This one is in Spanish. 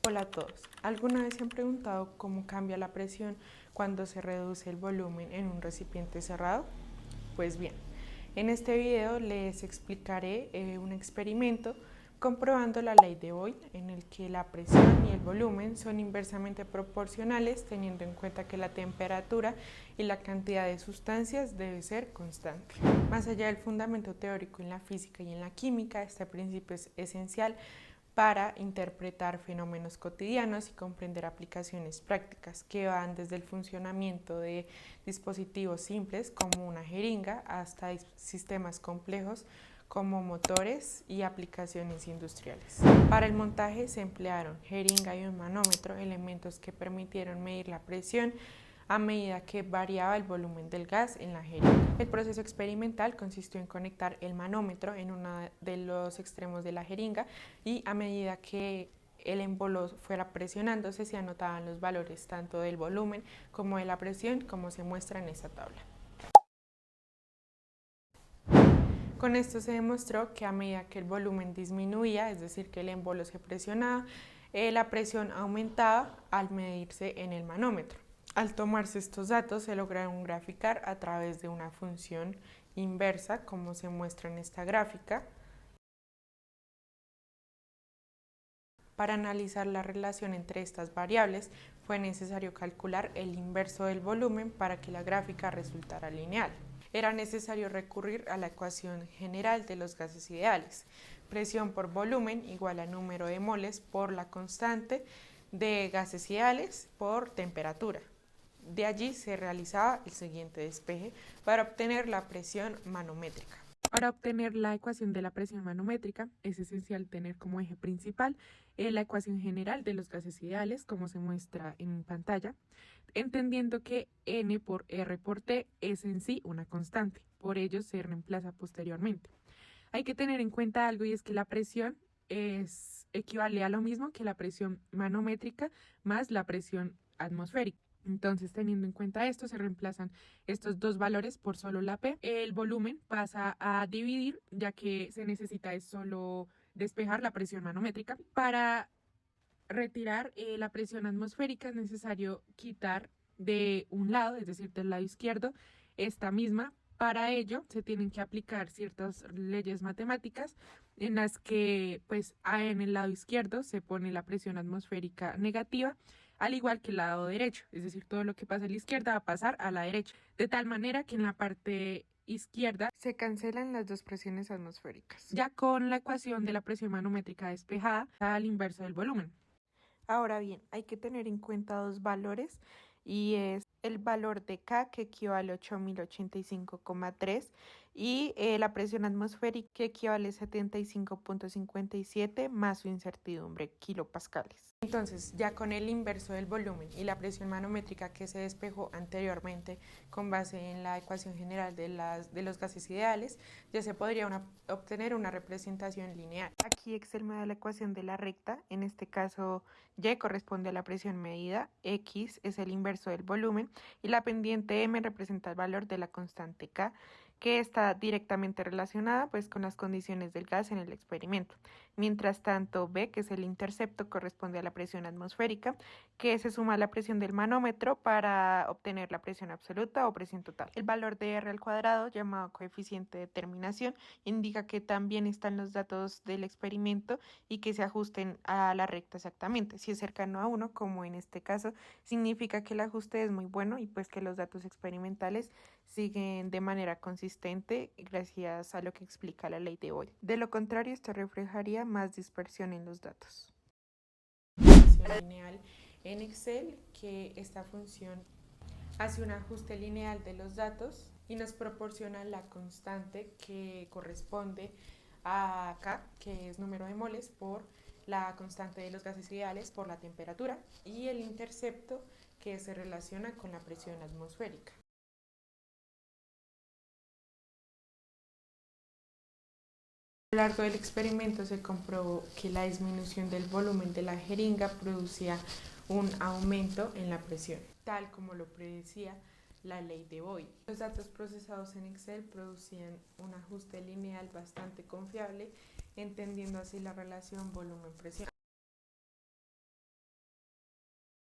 Hola a todos. ¿Alguna vez se han preguntado cómo cambia la presión cuando se reduce el volumen en un recipiente cerrado? Pues bien, en este video les explicaré un experimento comprobando la ley de Boyle, en el que la presión y el volumen son inversamente proporcionales, teniendo en cuenta que la temperatura y la cantidad de sustancias debe ser constante. Más allá del fundamento teórico en la física y en la química, este principio es esencial para interpretar fenómenos cotidianos y comprender aplicaciones prácticas que van desde el funcionamiento de dispositivos simples como una jeringa hasta sistemas complejos como motores y aplicaciones industriales. Para el montaje se emplearon jeringa y un manómetro, elementos que permitieron medir la presión a medida que variaba el volumen del gas en la jeringa. El proceso experimental consistió en conectar el manómetro en uno de los extremos de la jeringa y a medida que el émbolo fuera presionándose se anotaban los valores tanto del volumen como de la presión, como se muestra en esta tabla. Con esto se demostró que a medida que el volumen disminuía, es decir, que el émbolo se presionaba, la presión aumentaba al medirse en el manómetro. Al tomarse estos datos se lograron graficar a través de una función inversa, como se muestra en esta gráfica. Para analizar la relación entre estas variables fue necesario calcular el inverso del volumen para que la gráfica resultara lineal. Era necesario recurrir a la ecuación general de los gases ideales. Presión por volumen igual a número de moles por la constante de gases ideales por temperatura. De allí se realizaba el siguiente despeje para obtener la presión manométrica. Para obtener la ecuación de la presión manométrica es esencial tener como eje principal la ecuación general de los gases ideales, como se muestra en pantalla, entendiendo que N por R por T es en sí una constante, por ello se reemplaza posteriormente. Hay que tener en cuenta algo, y es que la presión equivale a lo mismo que la presión manométrica más la presión atmosférica. Entonces, teniendo en cuenta esto, se reemplazan estos dos valores por solo la P. El volumen pasa a dividir, ya que se necesita es solo despejar la presión manométrica. Para retirar la presión atmosférica es necesario quitar de un lado, es decir, del lado izquierdo, esta misma. Para ello se tienen que aplicar ciertas leyes matemáticas en las que pues en el lado izquierdo se pone la presión atmosférica negativa, al igual que el lado derecho, es decir, todo lo que pasa a la izquierda va a pasar a la derecha, de tal manera que en la parte izquierda se cancelan las dos presiones atmosféricas. Ya con la ecuación de la presión manométrica despejada, al inverso del volumen. Ahora bien, hay que tener en cuenta dos valores, y es el valor de K, que equivale a 8085,3, y la presión atmosférica, que equivale a 75,57 más su incertidumbre, kilopascales. Entonces, ya con el inverso del volumen y la presión manométrica que se despejó anteriormente con base en la ecuación general de los gases ideales, ya se podría obtener una representación lineal. Aquí Excel me da la ecuación de la recta, en este caso Y corresponde a la presión medida, X es el inverso del volumen y la pendiente M representa el valor de la constante K, que está directamente relacionada pues con las condiciones del gas en el experimento. Mientras tanto, B, que es el intercepto, corresponde a la presión atmosférica, que se suma a la presión del manómetro para obtener la presión absoluta o presión total. El valor de R al cuadrado, llamado coeficiente de terminación, indica que también están los datos del experimento y que se ajusten a la recta exactamente. Si es cercano a 1, como en este caso, significa que el ajuste es muy bueno y pues que los datos experimentales siguen de manera consistente gracias a lo que explica la ley de Boyle. De lo contrario, esto reflejaría más dispersión en los datos. Lineal en Excel, que esta función hace un ajuste lineal de los datos y nos proporciona la constante que corresponde a K, que es número de moles, por la constante de los gases ideales por la temperatura, y el intercepto, que se relaciona con la presión atmosférica. A lo largo del experimento se comprobó que la disminución del volumen de la jeringa producía un aumento en la presión, tal como lo predecía la ley de Boyle. Los datos procesados en Excel producían un ajuste lineal bastante confiable, entendiendo así la relación volumen-presión.